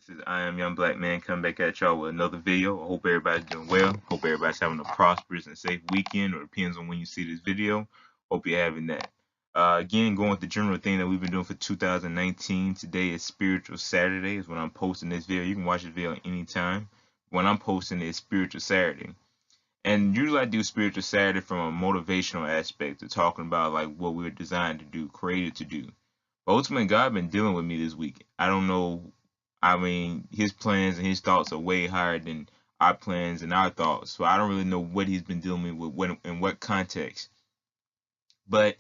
This is IAmYoungBlackMan coming back at y'all with another video. I hope everybody's doing well. Hope everybody's having a prosperous and safe weekend, or depends on when you see this video. Hope you're having that. Again, going with the general thing that we've been doing for 2019. Today is Spiritual Saturday. Is when I'm posting this video. You can watch this video anytime. When I'm posting it, it's Spiritual Saturday. And usually I do Spiritual Saturday from a motivational aspect of talking about like what we were designed to do, created to do. But ultimately, God been dealing with me this week. I don't know. I mean, his plans and his thoughts are way higher than our plans and our thoughts. So I don't really know what he's been dealing with, when, in what context. But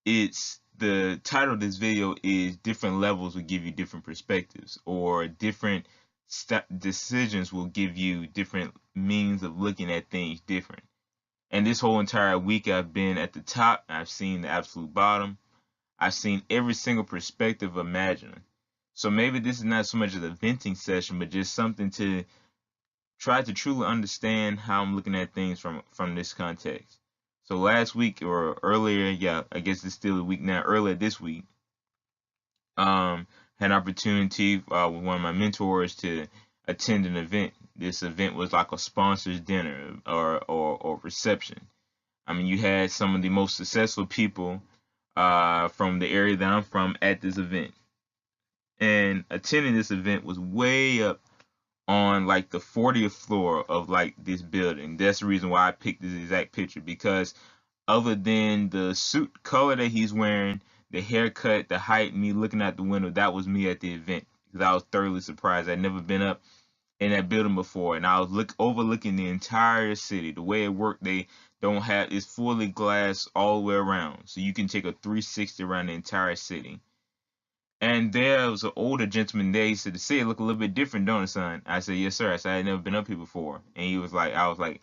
it's the title of this video is different levels will give you different perspectives, or different decisions will give you different means of looking at things different. And this whole entire week I've been at the top. I've seen the absolute bottom. I've seen every single perspective imaginable. So maybe this is not so much of a venting session, but just something to try to truly understand how I'm looking at things from this context. So last week or earlier, yeah, I guess it's still a week now. Earlier this week, had an opportunity with one of my mentors to attend an event. This event was like a sponsors dinner or reception. I mean, you had some of the most successful people from the area that I'm from at this event. And attending this event was way up on like the 40th floor of like this building. That's the reason why I picked this exact picture, because other than the suit color that he's wearing, the haircut, the height, me looking out the window, that was me at the event. Because I was thoroughly surprised. I'd never been up in that building before, and I was overlooking the entire city. The way it worked, they don't have, it's fully glass all the way around, so you can take a 360 around the entire city. And there was an older gentleman there. He said, "The city look a little bit different, don't it, son?" I said, "Yes, sir." I said, "I had never been up here before." And he was like, I was like,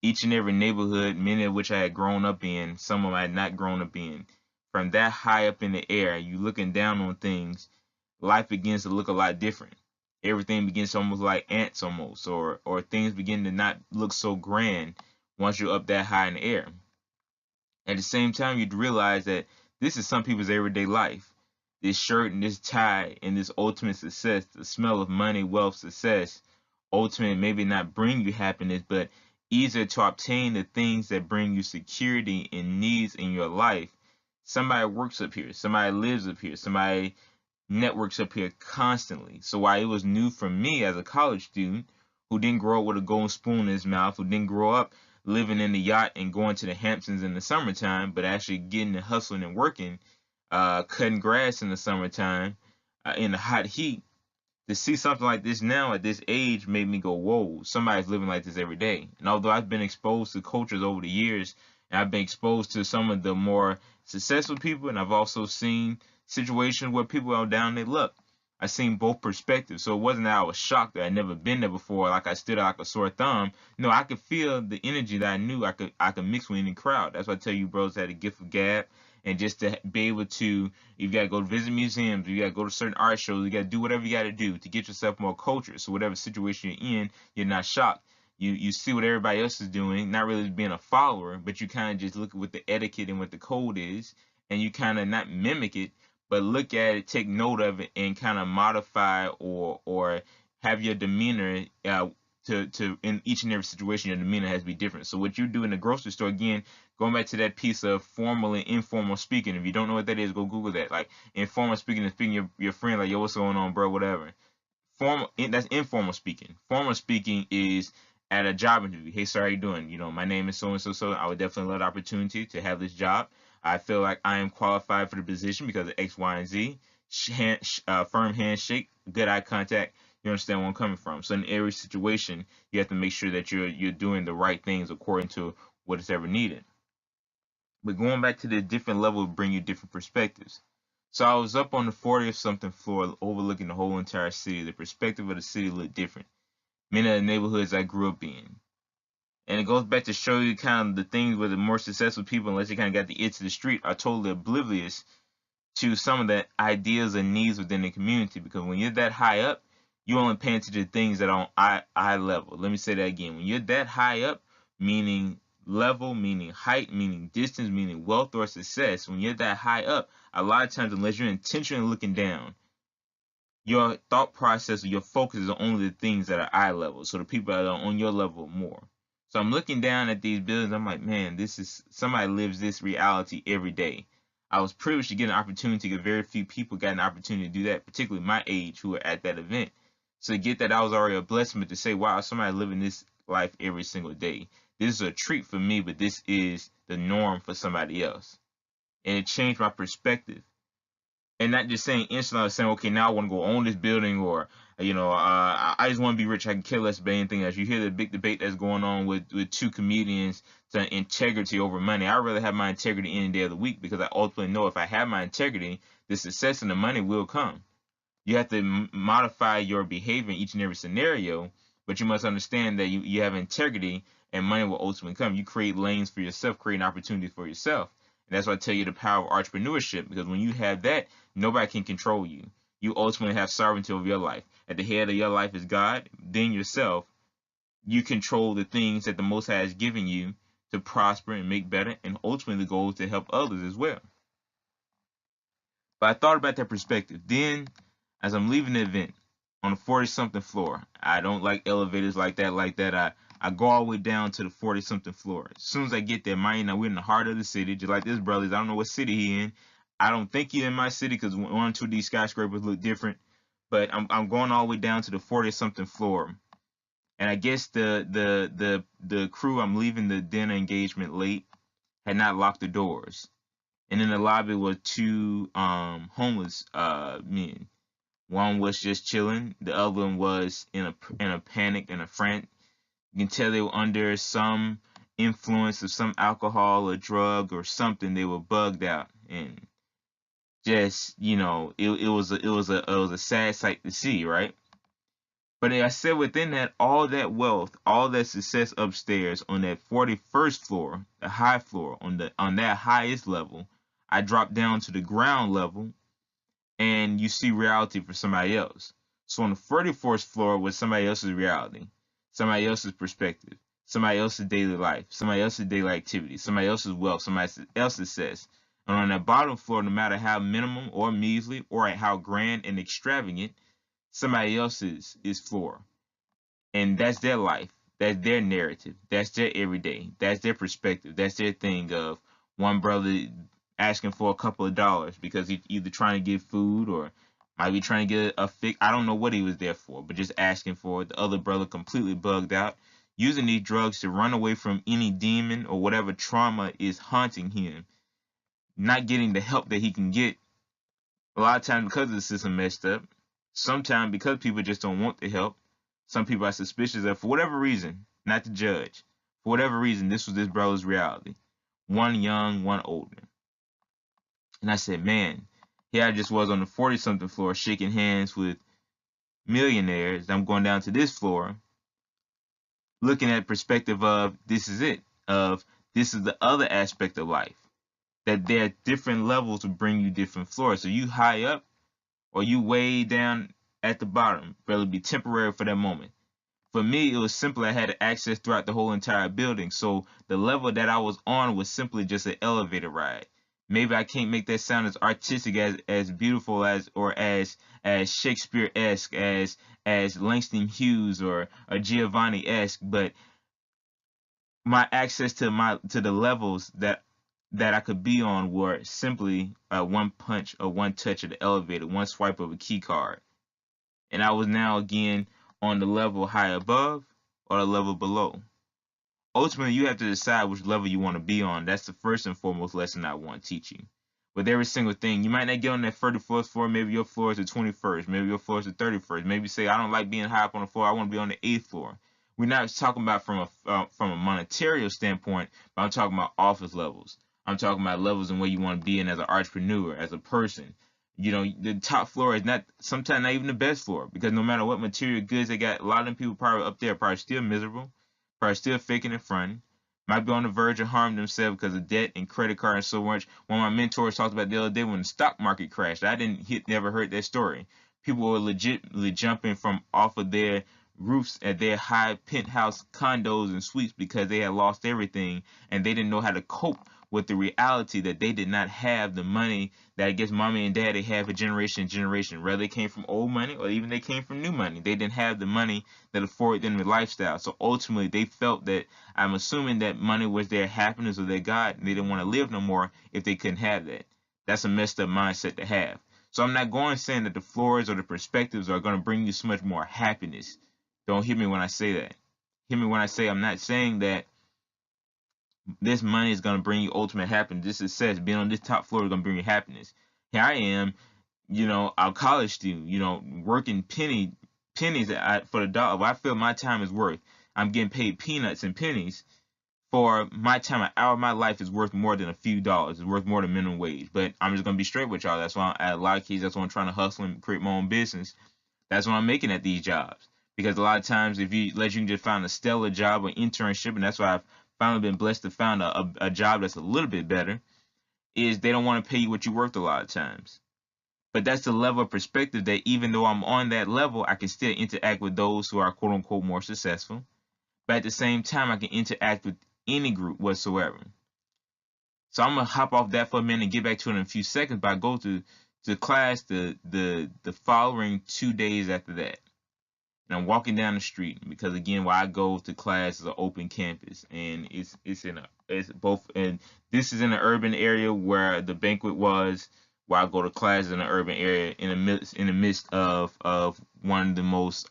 each and every neighborhood, many of which I had grown up in, some of them I had not grown up in. From that high up in the air, you looking down on things, life begins to look a lot different. Everything begins to almost like ants almost, or things begin to not look so grand once you're up that high in the air. At the same time, you'd realize that this is some people's everyday life. This shirt and this tie and this ultimate success, the smell of money, wealth, success, ultimate maybe not bring you happiness, but easier to obtain the things that bring you security and needs in your life. Somebody works up here, somebody lives up here, somebody networks up here constantly. So while it was new for me as a college student who didn't grow up with a golden spoon in his mouth, who didn't grow up living in the yacht and going to the Hamptons in the summertime, but actually getting and hustling and working, cutting grass in the summertime, in the hot heat, to see something like this now at this age made me go, whoa, somebody's living like this every day. And although I've been exposed to cultures over the years, and I've been exposed to some of the more successful people, and I've also seen situations where people are down their luck. I seen both perspectives, so it wasn't that I was shocked that I'd never been there before, like I stood out like a sore thumb. No, I could feel the energy that I knew I could mix with any crowd. That's why I tell you, bros, had a gift of gab, and just to be able to, you got to go visit museums, you got to go to certain art shows, you got to do whatever you got to do to get yourself more culture. So whatever situation you're in, you're not shocked. You see what everybody else is doing, not really being a follower, but you kind of just look at what the etiquette and what the code is, and you kind of not mimic it, but look at it, take note of it, and kind of modify or have your demeanor to in each and every situation, your demeanor has to be different. So what you do in the grocery store, again, going back to that piece of formal and informal speaking. If you don't know what that is, go Google that. Like informal speaking is speaking your friend like, yo, what's going on, bro, whatever. That's informal speaking. Formal speaking is at a job interview. Hey, sir, how you doing? You know, my name is so and so. So I would definitely love the opportunity to have this job. I feel like I am qualified for the position because of X, Y, and Z. Firm handshake, good eye contact. You understand where I'm coming from. So in every situation, you have to make sure that you're doing the right things according to what is ever needed. But going back to the different level will bring you different perspectives. So I was up on the 40th something floor overlooking the whole entire city. The perspective of the city looked different. Many of the neighborhoods I grew up in. And it goes back to show you kind of the things where the more successful people, unless you kind of got the itch to the street, are totally oblivious to some of the ideas and needs within the community. Because when you're that high up, you only pay attention to things that are on eye level. Let me say that again. When you're that high up, meaning level, meaning height, meaning distance, meaning wealth or success, when you're that high up, a lot of times, unless you're intentionally looking down, your thought process or your focus is on only the things that are eye level. So the people that are on your level more. So I'm looking down at these buildings. I'm like, man, this is somebody lives this reality every day. I was privileged to get an opportunity because very few people got an opportunity to do that, particularly my age who were at that event. So to get that, I was already a blessing, but to say, wow, somebody living this life every single day. This is a treat for me, but this is the norm for somebody else. And it changed my perspective, and not just saying instantly saying, okay, now I want to go own this building, or I just want to be rich. I can care less about anything else. You hear the big debate that's going on with two comedians to integrity over money. I'd rather have my integrity any day of the week, because I ultimately know if I have my integrity, the success and the money will come. You have to modify your behavior in each and every scenario, but you must understand that you have integrity and money will ultimately come. You create lanes for yourself, create opportunities for yourself. And that's why I tell you the power of entrepreneurship, because when you have that, nobody can control you. You ultimately have sovereignty over your life. At the head of your life is God, then yourself. You control the things that the Most High has given you to prosper and make better, and ultimately the goal is to help others as well. But I thought about that perspective. Then, as I'm leaving the event on the 40-something floor, I don't like elevators like that. I go all the way down to the 40-something floor. As soon as I get there, mind you, we're in the heart of the city, just like this brother's. I don't know what city he in. I don't think he in my city, because one or two of these skyscrapers look different. But I'm going all the way down to the 40-something floor. And I guess the crew, I'm leaving the dinner engagement late, had not locked the doors. And in the lobby were two homeless men. One was just chilling. The other one was in a panic and a fret. You can tell they were under some influence of some alcohol or drug or something. They were bugged out, and just it was a sad sight to see, right? But I said, within that, all that wealth, all that success upstairs on that 41st floor, the high floor, on that highest level, I dropped down to the ground level, and you see reality for somebody else. So on the 34th floor was somebody else's reality, somebody else's perspective, somebody else's daily life, somebody else's daily activity, somebody else's wealth, somebody else's success. And on that bottom floor, no matter how minimum or measly or how grand and extravagant, somebody else's is floor. And that's their life. That's their narrative. That's their everyday. That's their perspective. That's their thing of one brother asking for a couple of dollars because he's either trying to get food or might be trying to get a fix. I don't know what he was there for, but just asking for it. The other brother completely bugged out, using these drugs to run away from any demon or whatever trauma is haunting him, not getting the help that he can get. A lot of times because the system messed up. Sometimes because people just don't want the help. Some people are suspicious of, for whatever reason, not to judge. For whatever reason, this was this brother's reality. One young, one older. And I said, man, here I just was on the 40-something floor shaking hands with millionaires. I'm going down to this floor, looking at perspective of this is it, of this is the other aspect of life. That there are different levels to bring you different floors. So you high up or you way down at the bottom, rather be temporary for that moment. For me, it was simple. I had access throughout the whole entire building. So the level that I was on was simply just an elevator ride. Maybe I can't make that sound as artistic, as beautiful as, or as Shakespeare-esque, as Langston Hughes or Giovanni-esque, but my access to the levels that I could be on were simply one punch or one touch of the elevator, one swipe of a key card. And I was now again on the level high above or the level below. Ultimately, you have to decide which level you want to be on. That's the first and foremost lesson I want to teach you. With every single thing, you might not get on that 34th floor. Maybe your floor is the 21st. Maybe your floor is the 31st. Maybe you say, I don't like being high up on the floor. I want to be on the 8th floor. We're not talking about from a monetary standpoint, but I'm talking about office levels. I'm talking about levels and where you want to be in as an entrepreneur, as a person. The top floor is not sometimes not even the best floor, because no matter what material goods they got, a lot of them people probably up there are probably still miserable, probably still faking and fronting, might be on the verge of harming themselves because of debt and credit card and so much. One of my mentors talked about the other day when the stock market crashed. I never heard that story. People were legitimately jumping from off of their roofs at their high penthouse condos and suites because they had lost everything and they didn't know how to cope with the reality that they did not have the money that I guess mommy and daddy have for generation and generation. Whether they came from old money or even they came from new money, they didn't have the money that afforded them the lifestyle. So ultimately, they felt that, I'm assuming, that money was their happiness or their God, and they didn't want to live no more if they couldn't have that. That's a messed up mindset to have. So I'm not going saying that the floors or the perspectives are going to bring you so much more happiness. Don't hear me when I say that. Hear me when I say I'm not saying that this money is going to bring you ultimate happiness. This success, being on this top floor, is going to bring you happiness. Here I am, a college student, working pennies for the dollar. What I feel my time is worth. I'm getting paid peanuts and pennies for my time. An hour of my life is worth more than a few dollars. It's worth more than minimum wage. But I'm just going to be straight with y'all. That's why at a lot of cases, that's why I'm trying to hustle and create my own business. That's what I'm making at these jobs. Because a lot of times, if you can just find a stellar job or internship, and that's why I've finally been blessed to find a job that's a little bit better, is they don't want to pay you what you're worth a lot of times. But that's the level of perspective that even though I'm on that level, I can still interact with those who are quote unquote more successful. But at the same time, I can interact with any group whatsoever. So I'm gonna hop off that for a minute and get back to it in a few seconds. But I go to class the following 2 days after that. And I'm walking down the street because again, where I go to class is an open campus, and it's both, and this is in an urban area where the banquet was. Where I go to class in an urban area in the midst of one of the most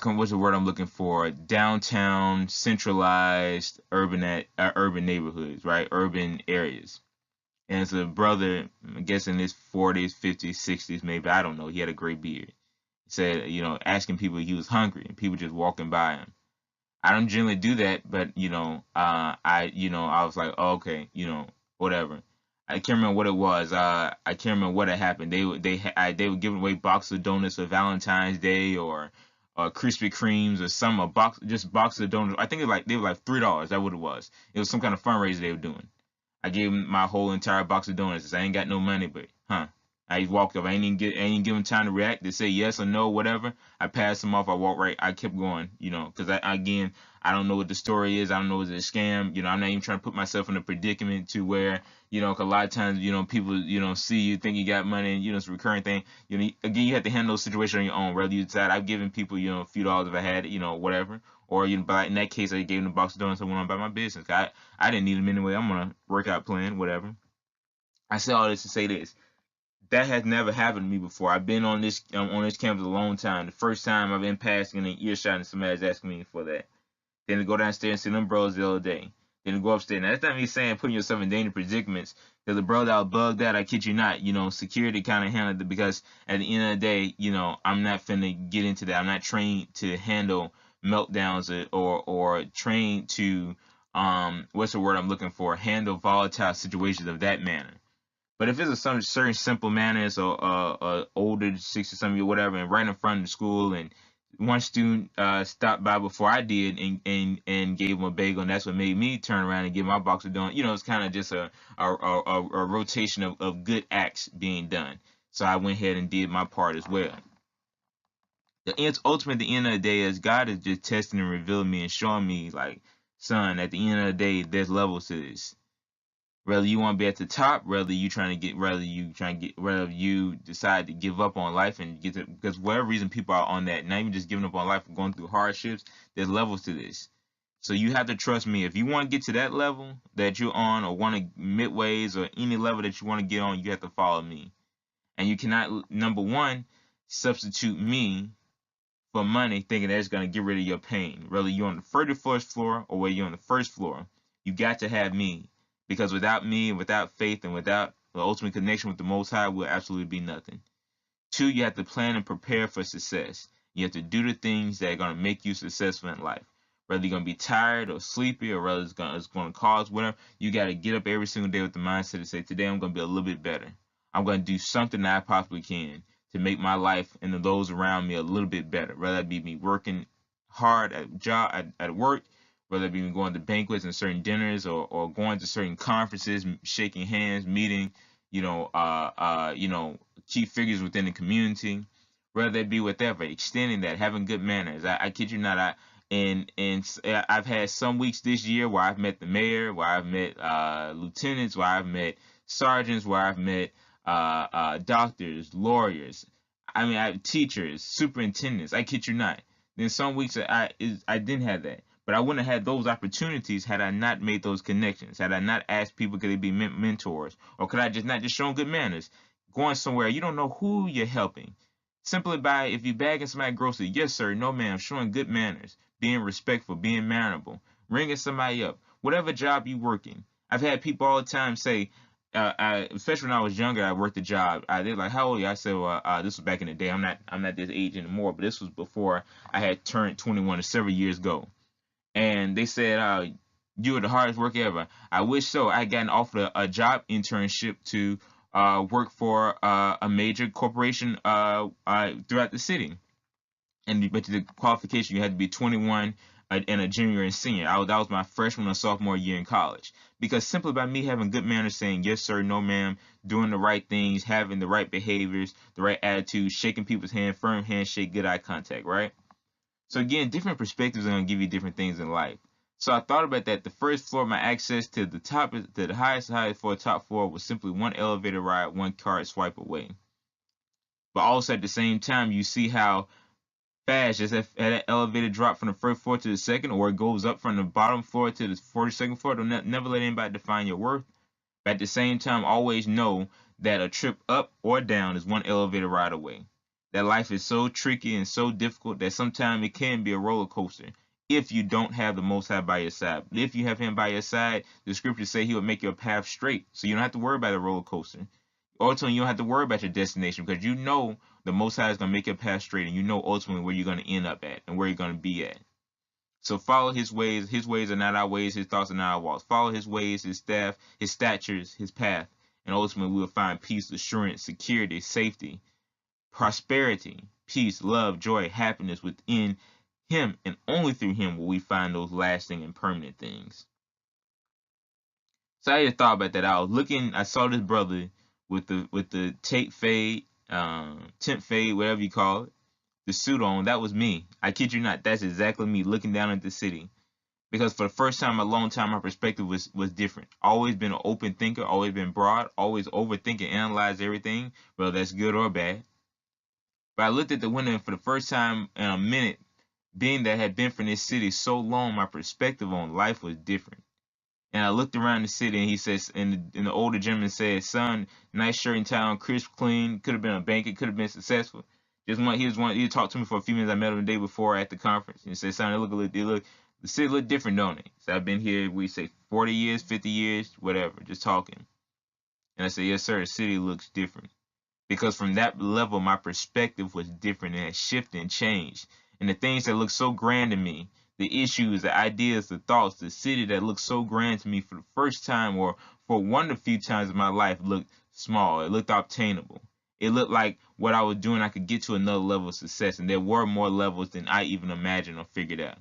what's the word I'm looking for? Downtown, centralized urban neighborhoods, right? Urban areas. And it's a brother, I guess in his 40s, 50s, 60s, maybe, I don't know. He had a gray beard. Said, asking people if he was hungry, and people just walking by him. I don't generally do that, but I was like, oh, okay, whatever. I can't remember what it was. I can't remember what had happened. They were giving away boxes of donuts for Valentine's Day, or Krispy Kremes, or boxes of donuts. I think they were like $3. That's what it was. It was some kind of fundraiser they were doing. I gave him my whole entire box of donuts. I ain't got no money, but I walked up. I ain't even give him time to react, to say yes or no, whatever. I passed him off. I walked right. I kept going, because I don't know what the story is. I don't know if it's a scam. I'm not even trying to put myself in a predicament to where, 'cause a lot of times, people, see you, think you got money, and, it's a recurring thing. Again, you have to handle those situations on your own. Whether you decide, I've given people, a few dollars if I had it, whatever. Or, but in that case, I gave them the box of donuts and went on about my business. I didn't need them anyway. I'm on a workout plan, whatever. I say all this to say this. That has never happened to me before. I've been on this campus a long time. The first time I've been passing an earshot and somebody's asking me for that. Then to go downstairs and see them bros the other day. Then to go upstairs. Now that's not me saying putting yourself in dangerous predicaments. Because the bro that was bugged out, I kid you not, security kind of handled it, because at the end of the day, I'm not finna get into that. I'm not trained to handle meltdowns or trained to what's the word I'm looking for? Handle volatile situations of that manner. But if it's some certain simple manners, or older 60-something or whatever, and right in front of the school, and one student stopped by before I did and gave him a bagel, and that's what made me turn around and give my box of donuts. It's kind of just a rotation of good acts being done. So I went ahead and did my part as well. Ultimately, at the end of the day, is God is just testing and revealing me and showing me, like, son, at the end of the day, there's levels to this. Whether you want to be at the top, whether you decide to give up on life and get to, because whatever reason people are on that, not even just giving up on life, going through hardships, there's levels to this. So you have to trust me. If you want to get to that level that you're on, or want to midways, or any level that you want to get on, you have to follow me. And you cannot, number one, substitute me for money thinking that's going to get rid of your pain. Whether you're on the 31st floor or whether you're on the first floor, you got to have me. Because without me, and without faith, and without the ultimate connection with the Most High, will absolutely be nothing. 2, you have to plan and prepare for success. You have to do the things that are going to make you successful in life. Whether you're going to be tired or sleepy, or whether it's going to cause whatever, you got to get up every single day with the mindset to say, today I'm going to be a little bit better. I'm going to do something that I possibly can to make my life and those around me a little bit better. Whether it be me working hard at work, whether it be going to banquets and certain dinners, or going to certain conferences, shaking hands, meeting, key figures within the community, whether it be whatever, extending that, having good manners. I kid you not, I've had some weeks this year where I've met the mayor, where I've met lieutenants, where I've met sergeants, where I've met doctors, lawyers. I mean, I have teachers, superintendents. I kid you not. Then some weeks I didn't have that, but I wouldn't have had those opportunities had I not made those connections. Had I not asked people could they be mentors, or could I just not just show them good manners? Going somewhere you don't know who you're helping. Simply by if you bagging somebody grocery, yes sir, no ma'am, showing good manners, being respectful, being mannerable, ringing somebody up, whatever job you work in. I've had people all the time say, especially when I was younger, I worked a job. They're like, "How old are you?" I said, "Well, this was back in the day. I'm not this age anymore, but this was before I had turned 21, several years ago." And they said, "You were the hardest worker ever." I wish so. I had gotten offered a job internship to work for a major corporation throughout the city. But the qualification, you had to be 21 and a junior and senior. That was my freshman or sophomore year in college. Because simply by me having good manners, saying yes sir, no ma'am, doing the right things, having the right behaviors, the right attitude, shaking people's hand, firm handshake, good eye contact, right? So again, different perspectives are going to give you different things in life. So I thought about that. The first floor, my access to the highest for the top floor was simply one elevator ride, one card swipe away. But also at the same time, you see how fast just that elevator drop from the first floor to the second, or it goes up from the bottom floor to the 42nd floor. Don't never let anybody define your worth. But at the same time, always know that a trip up or down is one elevator ride away. That life is so tricky and so difficult that sometimes it can be a roller coaster if you don't have the Most High by your side. But if you have Him by your side, the scriptures say He will make your path straight, so you don't have to worry about a roller coaster. Ultimately, you don't have to worry about your destination because you know the Most High is going to make your path straight, and you know ultimately where you're going to end up at and where you're going to be at. So follow His ways. His ways are not our ways. His thoughts are not our walks. Follow His ways, His staff, His statutes, His path, and ultimately we will find peace, assurance, security, safety, prosperity, peace, love, joy, happiness within Him, and only through Him will we find those lasting and permanent things. So I just thought about that. I saw this brother with the tape fade, temp fade, whatever you call it, the suit on. That was me. I kid you not. That's exactly me looking down at the city. Because for the first time in a long time, my perspective was different. Always been an open thinker, always been broad, always overthinking, analyze everything, whether that's good or bad. But I looked at the window, and for the first time in a minute, being that I had been from this city so long, my perspective on life was different. And I looked around the city, and he says, and the older gentleman said, "Son, nice shirt in town, crisp, clean. Could have been a banker, could have been successful." He talked to me for a few minutes. I met him the day before at the conference, and he said, "Son, the city look different, don't it?" So I've been here, we say 40 years, 50 years, whatever, just talking. And I said, "Yes, sir, the city looks different." Because from that level, my perspective was different and had shifted and changed. And the things that look so grand to me, the issues, the ideas, the thoughts, the city that looked so grand to me for the first time or for one of the few times in my life looked small. It looked obtainable. It looked like what I was doing, I could get to another level of success. And there were more levels than I even imagined or figured out.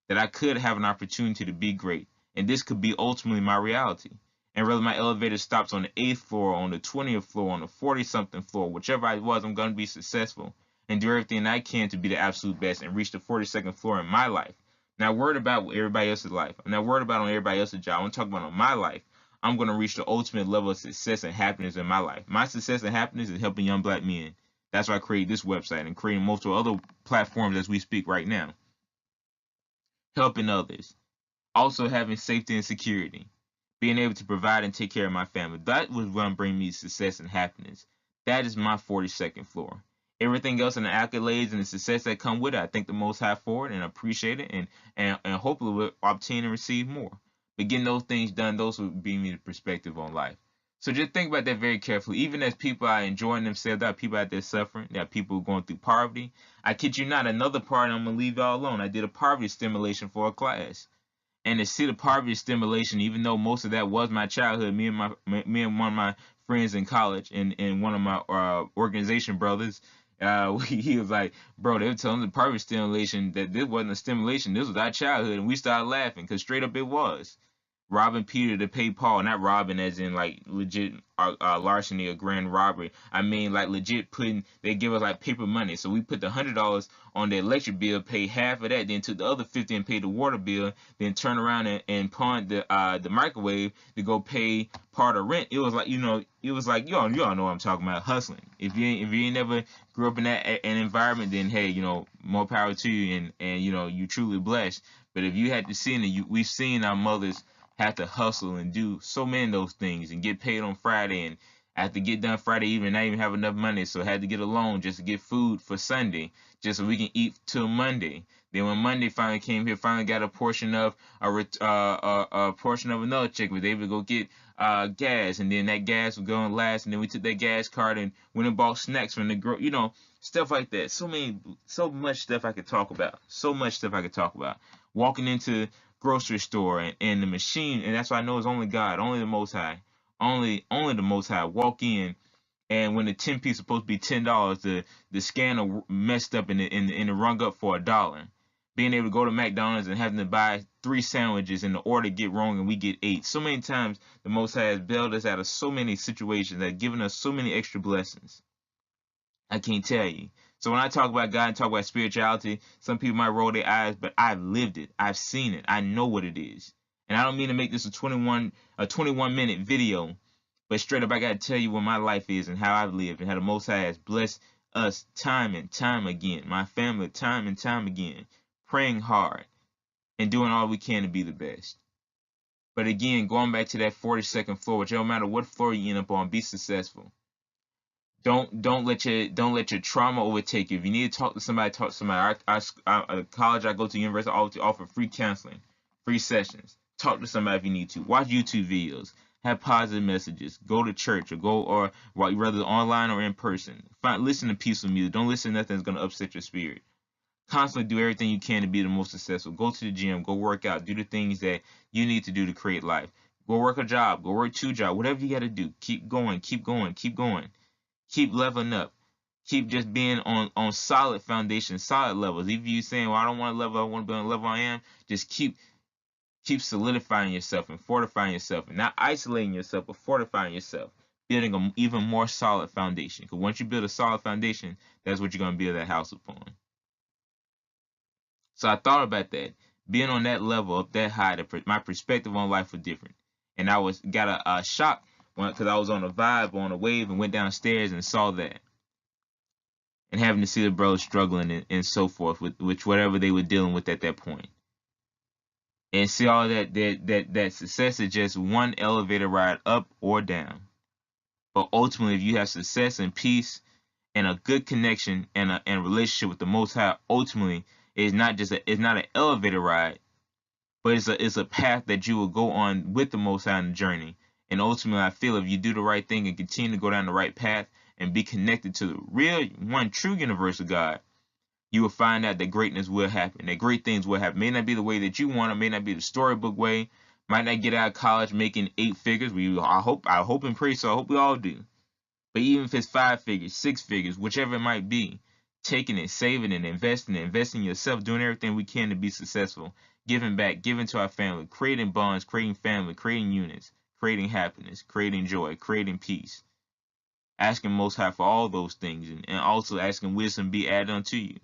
That I could have an opportunity to be great. And this could be ultimately my reality. And whether my elevator stops on the 8th floor, on the 20th floor, on the 40-something floor, whichever I was, I'm going to be successful and do everything I can to be the absolute best and reach the 42nd floor in my life. Not worried about everybody else's life. I'm not worried about on everybody else's job. I'm talking about on my life. I'm going to reach the ultimate level of success and happiness in my life. My success and happiness is helping young black men. That's why I created this website and creating multiple other platforms as we speak right now. Helping others. Also having safety and security. Being able to provide and take care of my family. That was going to bring me success and happiness. That is my 42nd floor. Everything else and the accolades and the success that come with it, I thank the Most High for it and appreciate it and hopefully will obtain and receive more. But getting those things done, those would be me the perspective on life. So just think about that very carefully. Even as people are enjoying themselves, there are people out there suffering. There are people going through poverty. I kid you not, another part, I'm going to leave y'all alone. I did a poverty stimulation for a class. And to see the poverty stimulation, even though most of that was my childhood, me and one of my friends in college and one of my organization brothers, he was like, bro, they were telling the poverty stimulation that this wasn't a stimulation, this was our childhood, and we started laughing because straight up it was. robbing Peter to pay Paul. Not robbing as in like legit larceny or grand robbery. I mean like legit putting, they give us like paper money. So we put the $100 on the electric bill, pay half of that, then took the other 50 and paid the water bill, then turn around and pawn the microwave to go pay part of rent. It was like, it was like, y'all know what I'm talking about, hustling. If you ain't never grew up in an environment, then hey, more power to you, and you truly blessed. But if you had to see it, we've seen our mothers have to hustle and do so many of those things and get paid on Friday, and have to get done Friday evening, not even have enough money, so had to get a loan just to get food for Sunday, just so we can eat till Monday. Then when Monday finally came here, finally got a portion of a portion of another check, we were able to go get gas, and then that gas was going last, and then we took that gas card and went and bought snacks from the stuff like that. So much stuff I could talk about. So much stuff I could talk about. Walking into grocery store and the machine, and that's why I know it's only God, only the Most High, only the Most High. Walk in, and when the 10 piece is supposed to be $10, the scanner messed up and it rung up for $1. Being able to go to McDonald's and having to buy 3 sandwiches and the order get wrong and we get 8. So many times the Most High has bailed us out of so many situations, that given us so many extra blessings. I can't tell you. So when I talk about God and talk about spirituality, some people might roll their eyes, but I've lived it. I've seen it. I know what it is. And I don't mean to make this a 21-minute video, but straight up I got to tell you what my life is and how I've lived and how the Most High has blessed us time and time again. My family time and time again. Praying hard and doing all we can to be the best. But again, going back to that 42nd floor, which no matter what floor you end up on, be successful. Don't let your trauma overtake you. If you need to talk to somebody, talk to somebody. At college I go to, university, I offer free counseling, free sessions. Talk to somebody if you need to. Watch YouTube videos. Have positive messages. Go to church or whether online or in person. Listen to peaceful music. Don't listen to nothing that's gonna upset your spirit. Constantly do everything you can to be the most successful. Go to the gym. Go work out. Do the things that you need to do to create life. Go work a job. Go work 2 jobs. Whatever you got to do. Keep going. Keep going. Keep going. Keep leveling up. Keep just being on solid foundation, solid levels. If you saying, well, I don't want to level, I want to be on the level I am, just keep solidifying yourself and fortifying yourself, and not isolating yourself, but fortifying yourself, building an even more solid foundation. Because once you build a solid foundation, that's what you're going to build that house upon. So I thought about that. Being on that level, up that high, my perspective on life was different. And I got a shock because I was on a vibe, on a wave, and went downstairs and saw that. And having to see the brothers struggling and so forth with whatever they were dealing with at that point. And see all that success is just one elevator ride up or down. But ultimately, if you have success and peace and a good connection and a relationship with the Most High, ultimately, it's not an elevator ride, but it's a path that you will go on with the Most High on the journey. And ultimately, I feel if you do the right thing and continue to go down the right path and be connected to the real, one true universal God, you will find out that greatness will happen, that great things will happen. May not be the way that you want it, may not be the storybook way, might not get out of college making 8 figures. I hope and pray so. I hope we all do. But even if it's 5 figures, 6 figures, whichever it might be, taking it, saving it, investing in yourself, doing everything we can to be successful, giving back, giving to our family, creating bonds, creating family, creating units, creating happiness, creating joy, creating peace. Asking Most High for all those things, and also asking wisdom be added unto you.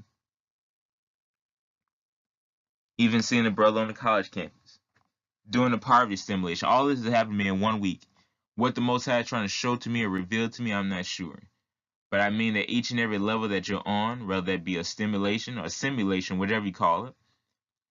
Even seeing a brother on the college campus, doing the poverty stimulation. All this has happened to me in 1 week. What the Most High is trying to show to me or reveal to me, I'm not sure. But I mean that each and every level that you're on, whether that be a stimulation or a simulation, whatever you call it,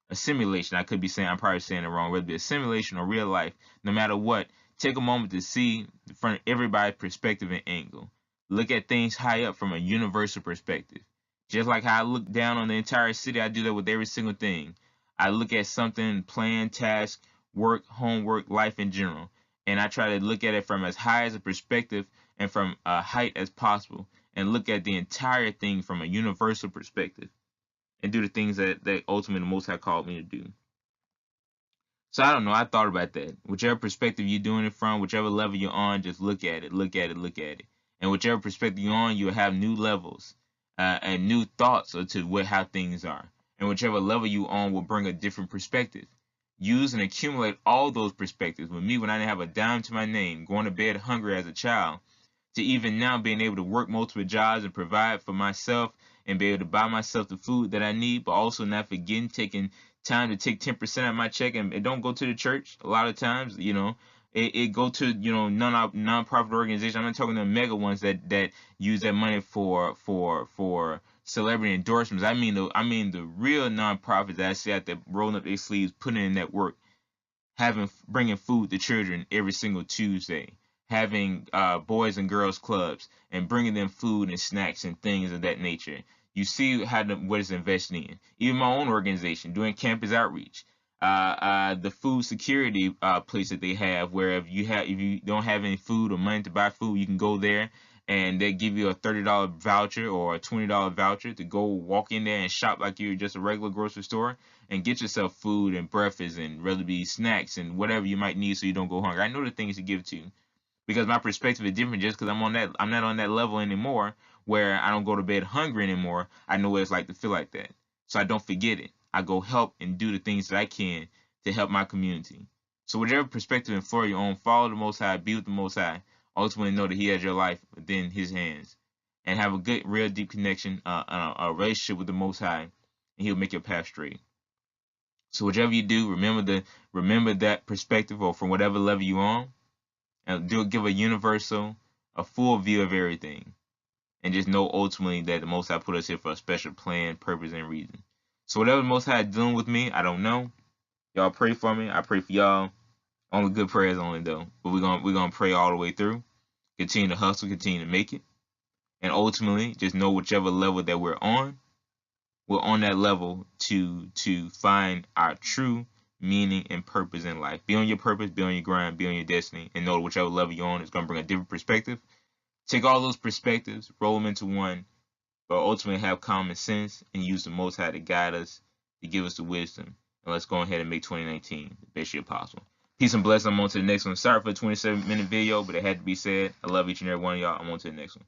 a simulation, I could be saying, I'm probably saying it wrong, whether it be a simulation or real life, no matter what, take a moment to see from everybody's perspective and angle. Look at things high up from a universal perspective. Just like how I look down on the entire city, I do that with every single thing. I look at something, plan, task, work, homework, life in general, and I try to look at it from as high as a perspective and from a height as possible, and look at the entire thing from a universal perspective, and do the things that ultimately the Most High called me to do. So I don't know, I thought about that. Whichever perspective you're doing it from, whichever level you're on, just look at it, look at it, look at it. And whichever perspective you're on, you'll have new levels and new thoughts to how things are. And whichever level you're on will bring a different perspective. use and accumulate all those perspectives. With me, when I didn't have a dime to my name, going to bed hungry as a child, to even now being able to work multiple jobs and provide for myself and be able to buy myself the food that I need, but also not forgetting taking time to take 10% of my check, and it don't go to the church a lot of times, it go to, non-profit organizations. I'm not talking the mega ones that use that money for celebrity endorsements. I mean the real nonprofits that I see out there rolling up their sleeves, putting in that work, bringing food to children every single Tuesday, having boys and girls clubs, and bringing them food and snacks and things of that nature. You see what it's investing in. Even my own organization doing campus outreach. The food security place that they have, where if you don't have any food or money to buy food, you can go there and they give you a $30 voucher or a $20 voucher to go walk in there and shop like you're just a regular grocery store and get yourself food and breakfast and whether it be snacks and whatever you might need so you don't go hungry. I know the things to give to you because my perspective is different just because I'm not on that level anymore where I don't go to bed hungry anymore. I know what it's like to feel like that. So I don't forget it. I go help and do the things that I can to help my community. So whatever perspective and flow you're on, follow the Most High, be with the Most High. Ultimately know that He has your life within His hands. And have a good, real deep connection, a relationship with the Most High, and He'll make your path straight. So whatever you do, remember that perspective, or from whatever level you're on, and give a full view of everything, and just know ultimately that the Most High put us here for a special plan, purpose, and reason. So whatever the Most High is doing with me, I don't know. Y'all pray for me. I pray for y'all. Only good prayers only though. But we're gonna pray all the way through. Continue to hustle, continue to make it, and ultimately just know whichever level that we're on that level to find our true meaning and purpose in life. Be on your purpose, be on your grind, be on your destiny, and know that whichever level you're on is going to bring a different perspective. Take all those perspectives, roll them into one, but ultimately have common sense and use the Most High to guide us, to give us the wisdom. And let's go ahead and make 2019 the best year possible. Peace and blessings. I'm on to the next one. Sorry for the 27-minute video, but it had to be said. I love each and every one of y'all. I'm on to the next one.